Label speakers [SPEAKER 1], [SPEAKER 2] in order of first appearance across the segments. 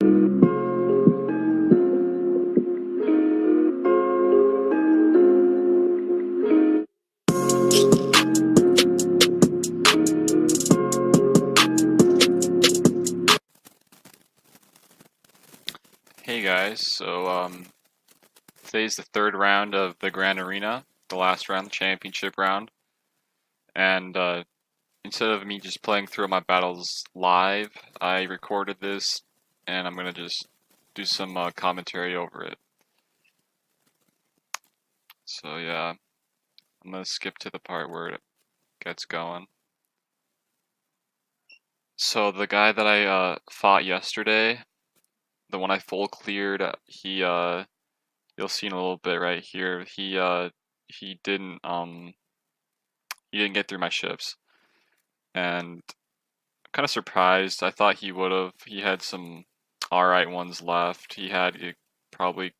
[SPEAKER 1] Hey guys, today's the third round of the Grand Arena, the last round, the championship round, and instead of me just playing through my battles live, I recorded this, and I'm gonna just do some commentary over it. So yeah, I'm gonna skip to the part where it gets going. So the guy that I fought yesterday, the one I full cleared, you'll see in a little bit right here. He didn't get through my ships, and I'm kind of surprised. I thought he would have. He had some alright ones left. He had probably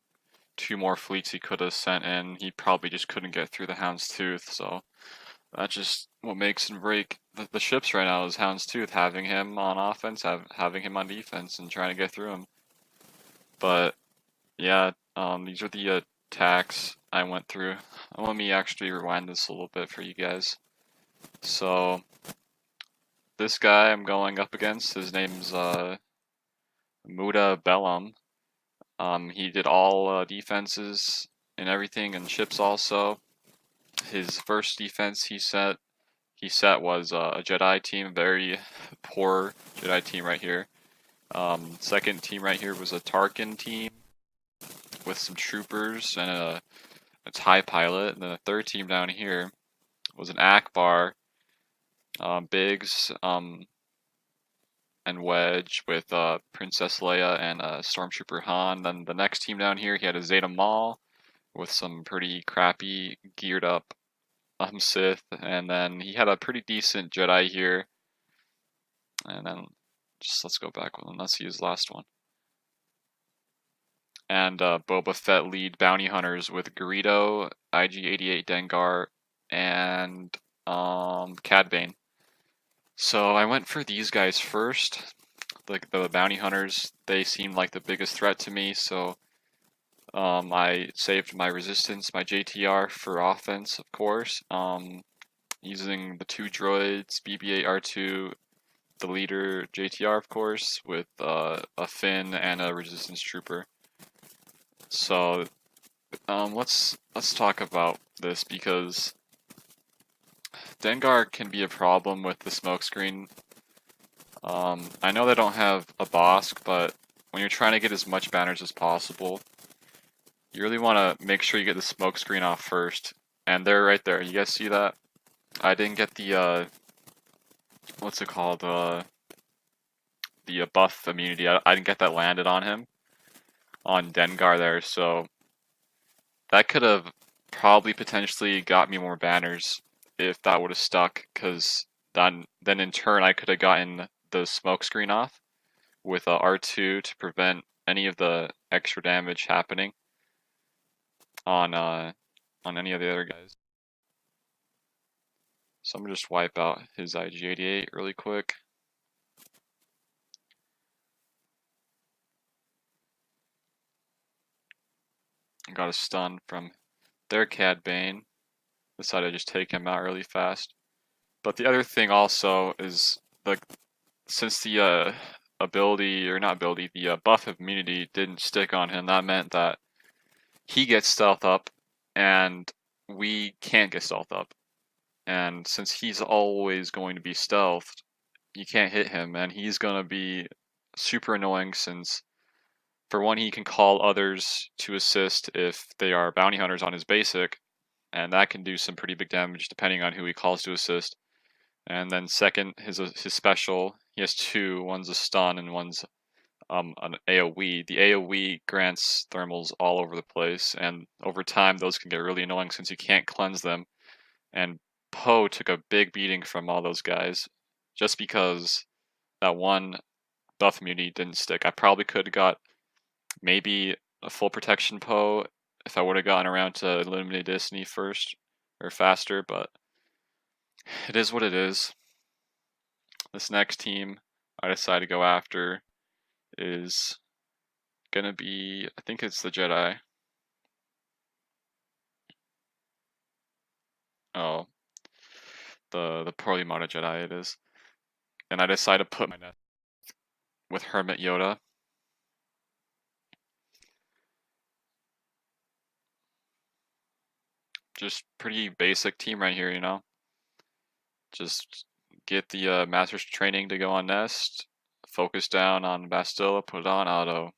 [SPEAKER 1] 2 more fleets he could have sent in. He probably just couldn't get through the Houndstooth. So that's just what makes and break the ships right now is Houndstooth, having him on offense, having him on defense, and trying to get through him. But yeah, these are the attacks I went through. Let me actually rewind this a little bit for you guys. So this guy I'm going up against, his name's Muda Bellum. He did all defenses and everything, and ships also. His first defense he set was a Jedi team, very poor Jedi team right here. Second team right here was a Tarkin team with some troopers and a TIE pilot. And then the third team down here was an Akbar, Biggs, and Wedge with Princess Leia and Stormtrooper Han. Then the next team down here, he had a Zeta Maul with some pretty crappy geared up Sith, and then he had a pretty decent Jedi here. And then let's go back one. Let's see his last one. And Boba Fett lead bounty hunters with Greedo, IG-88 Dengar, and Cad Bane. So I went for these guys first. The bounty hunters, they seemed like the biggest threat to me, so I saved my resistance, my JTR, for offense, of course, using the 2 droids, BB-8 R2, the leader JTR, of course, with a Finn and a resistance trooper. So let's talk about this, because Dengar can be a problem with the smokescreen. I know they don't have a Bosk, but when you're trying to get as much banners as possible, you really want to make sure you get the smokescreen off first. And they're right there. You guys see that? I didn't get the what's it called? The buff immunity. I didn't get that landed on him, on Dengar there. So that could have probably potentially got me more banners if that would have stuck, because then in turn I could have gotten the smokescreen off with R2 to prevent any of the extra damage happening on any of the other guys. So I'm gonna just wipe out his IG-88 really quick. Got a stun from their Cad Bane. Decided to just take him out really fast. But the other thing also is, since the buff immunity didn't stick on him, that meant that he gets stealth up and we can't get stealth up. And since he's always going to be stealthed, you can't hit him, and he's going to be super annoying, since for one, he can call others to assist if they are bounty hunters on his basic, and that can do some pretty big damage depending on who he calls to assist. And then second, his special, he has 2. One's a stun and one's an AoE. The AoE grants thermals all over the place, and over time those can get really annoying since you can't cleanse them. And Poe took a big beating from all those guys just because that one buff immunity didn't stick. I probably could have got maybe a full protection Poe if I would have gotten around to eliminate Destiny first or faster, but it is what it is. This next team I decided to go after is gonna be, I think it's the Jedi. Oh, the poorly modded Jedi it is. And I decided to put my nest with Hermit Yoda. Just pretty basic team right here, you know? Just get the Master's training to go on Nest, focus down on Bastilla, put it on Auto.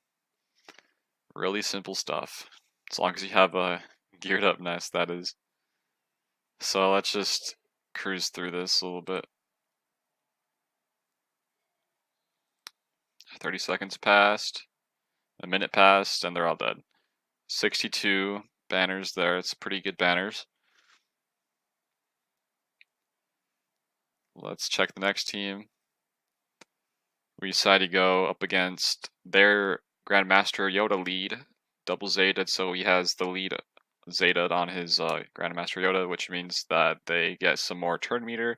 [SPEAKER 1] Really simple stuff. As long as you have a geared up Nest, that is. So let's just cruise through this a little bit. 30 seconds passed, a minute passed, and they're all dead. 62 banners there, it's pretty good banners. Let's check the next team. We decide to go up against their Grandmaster Yoda lead, double Zeta, so he has the lead Zeta on his Grandmaster Yoda, which means that they get some more turn meter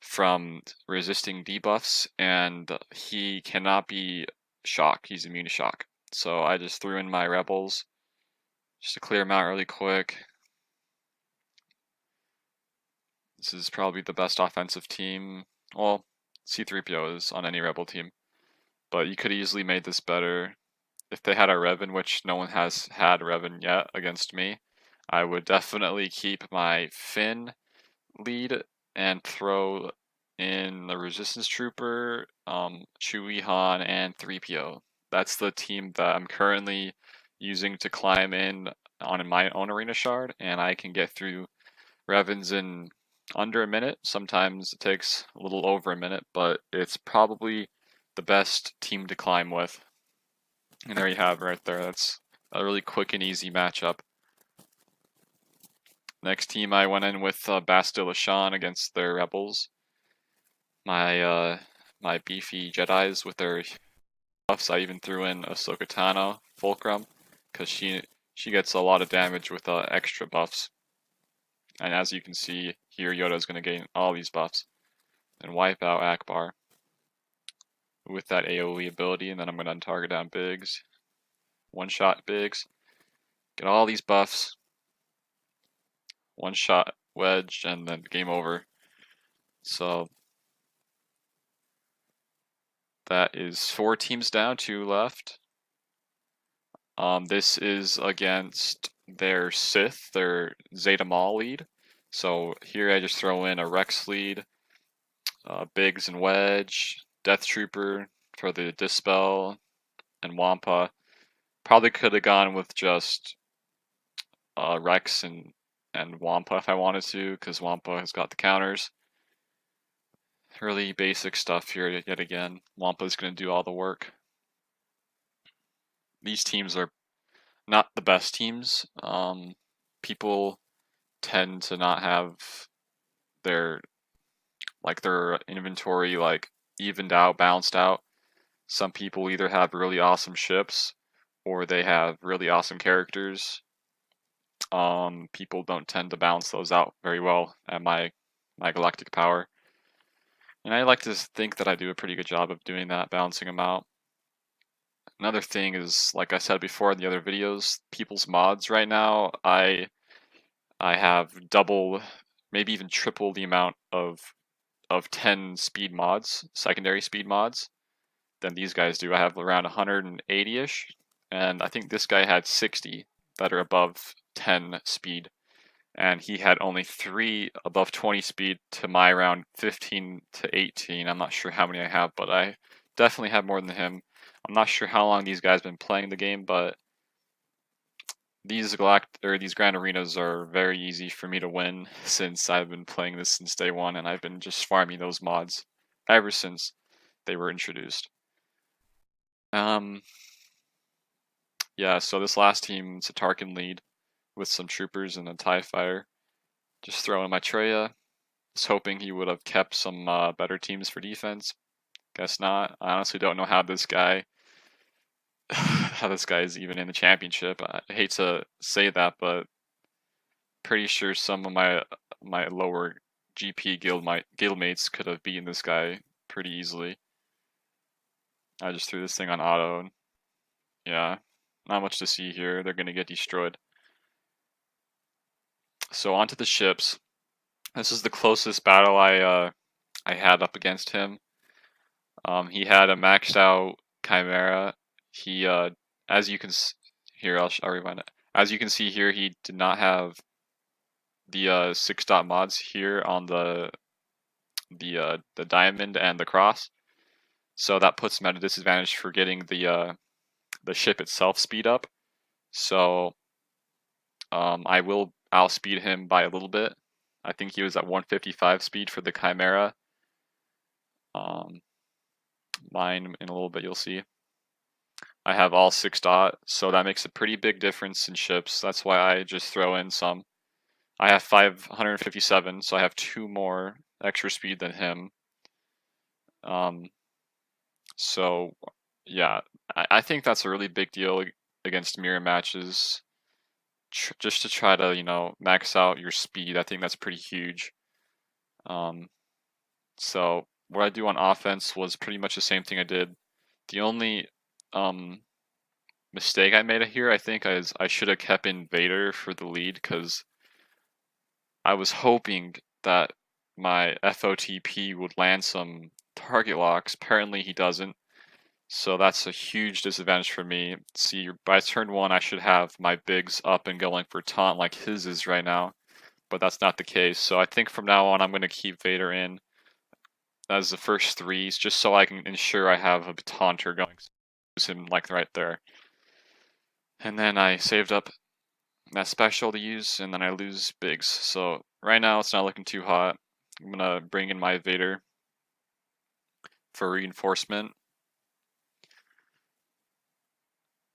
[SPEAKER 1] from resisting debuffs, and he cannot be shock. He's immune to shock. So I just threw in my rebels just to clear them out really quick. This is probably the best offensive team. Well, C-3PO is on any rebel team, but you could easily made this better. If they had a Revan, which no one has had Revan yet against me, I would definitely keep my Finn lead and throw in the Resistance Trooper, Chewie, Han, and 3PO. That's the team that I'm currently using to climb in on my own arena shard, and I can get through Revans in under a minute. Sometimes it takes a little over a minute, but it's probably the best team to climb with. And there you have it right there. That's a really quick and easy matchup. Next team, I went in with Bastilla Shan against their rebels. My beefy Jedis with their buffs. I even threw in Ahsoka Tano Fulcrum because she gets a lot of damage with extra buffs. And as you can see here, Yoda is going to gain all these buffs and wipe out Akbar with that AoE ability. And then I'm going to target down Biggs, one shot Biggs, get all these buffs. One shot Wedge, and then game over. So that is 4 teams down, 2 left. This is against their Sith, their Zeta Maul lead. So here I just throw in a Rex lead, Biggs and Wedge, Death Trooper for the Dispel, and Wampa. Probably could have gone with just Rex and Wampa if I wanted to, because Wampa has got the counters. Really basic stuff here yet again. Wampa's going to do all the work. These teams are not the best teams. People tend to not have their inventory evened out, balanced out. Some people either have really awesome ships or they have really awesome characters. People don't tend to balance those out very well at my galactic power. And I like to think that I do a pretty good job of doing that, balancing them out. Another thing is, like I said before in the other videos, people's mods right now, I have double, maybe even triple the amount of 10 speed mods, secondary speed mods, than these guys do. I have around 180-ish, and I think this guy had 60 that are above 10 speed. And he had only 3 above 20 speed to my around 15 to 18. I'm not sure how many I have, but I definitely have more than him. I'm not sure how long these guys have been playing the game, but these Grand Arenas are very easy for me to win since I've been playing this since day one, and I've been just farming those mods ever since they were introduced. Yeah, so this last team, it's a Tarkin lead with some troopers and a TIE fighter. Just throw in my Treya. Was hoping he would have kept some better teams for defense. Guess not. I honestly don't know how this guy is even in the championship. I hate to say that, but pretty sure some of my lower GP guildmates could have beaten this guy pretty easily. I just threw this thing on auto, and Yeah, not much to see here. They're gonna get destroyed. So onto the ships. This is the closest battle I had up against him. He had a maxed out Chimera. He as you can here I'll rewind it. As you can see here, he did not have the 6-dot mods here on the diamond and the cross, so that puts him at a disadvantage for getting the ship itself speed up. So I will outspeed him by a little bit. I think he was at 155 speed for the Chimera. Mine in a little bit, you'll see. I have all 6-dot, so that makes a pretty big difference in ships. That's why I just throw in some. I have 557, so I have 2 more extra speed than him. So yeah, I think that's a really big deal against mirror matches. Just to try to, you know, max out your speed. I think that's pretty huge. So what I do on offense was pretty much the same thing I did. The only mistake I made here, I think, is I should have kept in Vader for the lead, because I was hoping that my F2P would land some target locks. Apparently he doesn't. So that's a huge disadvantage for me. See, by turn 1, I should have my bigs up and going for taunt like his is right now, but that's not the case. So I think from now on, I'm going to keep Vader in as the first 3s, just so I can ensure I have a taunter going. Use him like right there. And then I saved up that special to use, and then I lose bigs. So right now, it's not looking too hot. I'm going to bring in my Vader for reinforcement.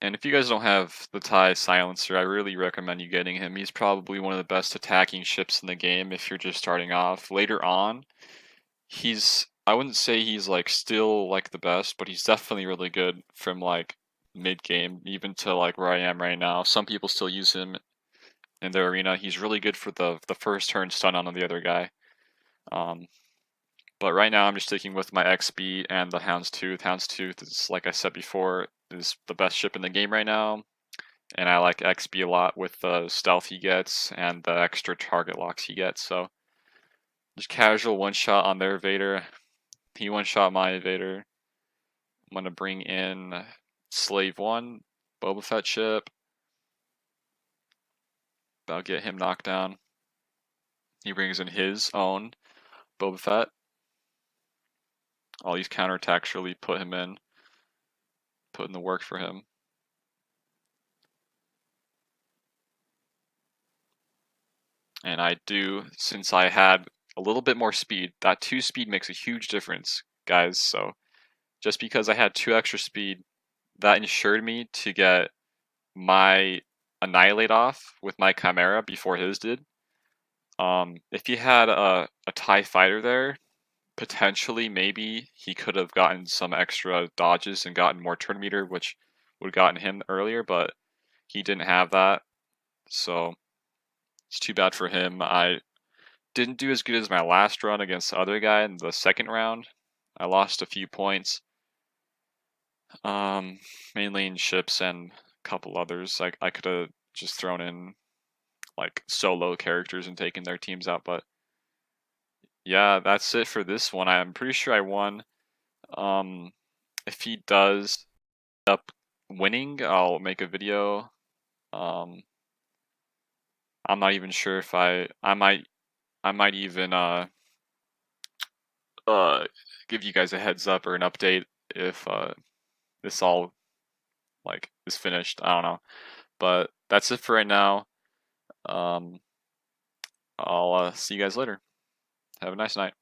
[SPEAKER 1] And if you guys don't have the TIE Silencer, I really recommend you getting him. He's probably one of the best attacking ships in the game if you're just starting off. Later on, I wouldn't say he's like still like the best, but he's definitely really good from like mid-game, even to like where I am right now. Some people still use him in their arena. He's really good for the first turn stun on the other guy. But right now I'm just sticking with my XB and the Houndstooth. Houndstooth is, like I said before, is the best ship in the game right now. And I like XB a lot with the stealth he gets and the extra target locks he gets. So just casual one-shot on their Vader. He one-shot my Vader. I'm going to bring in Slave 1, Boba Fett ship. I'll get him knocked down. He brings in his own Boba Fett. All these counterattacks really put in the work for him. And I do, since I had a little bit more speed, that 2 speed makes a huge difference, guys. So just because I had 2 extra speed, that ensured me to get my Annihilate off with my Chimera before his did. If he had a TIE fighter there, potentially maybe he could have gotten some extra dodges and gotten more turn meter, which would have gotten him earlier, but he didn't have that. So it's too bad for him. I didn't do as good as my last run against the other guy in the second round. I lost a few points. Mainly in ships and a couple others. I could have just thrown in like solo characters and taken their teams out, but yeah, that's it for this one. I'm pretty sure I won. If he does end up winning, I'll make a video. I'm not even sure if I might even give you guys a heads up or an update if this all like is finished. I don't know, but that's it for right now. I'll see you guys later. Have a nice night.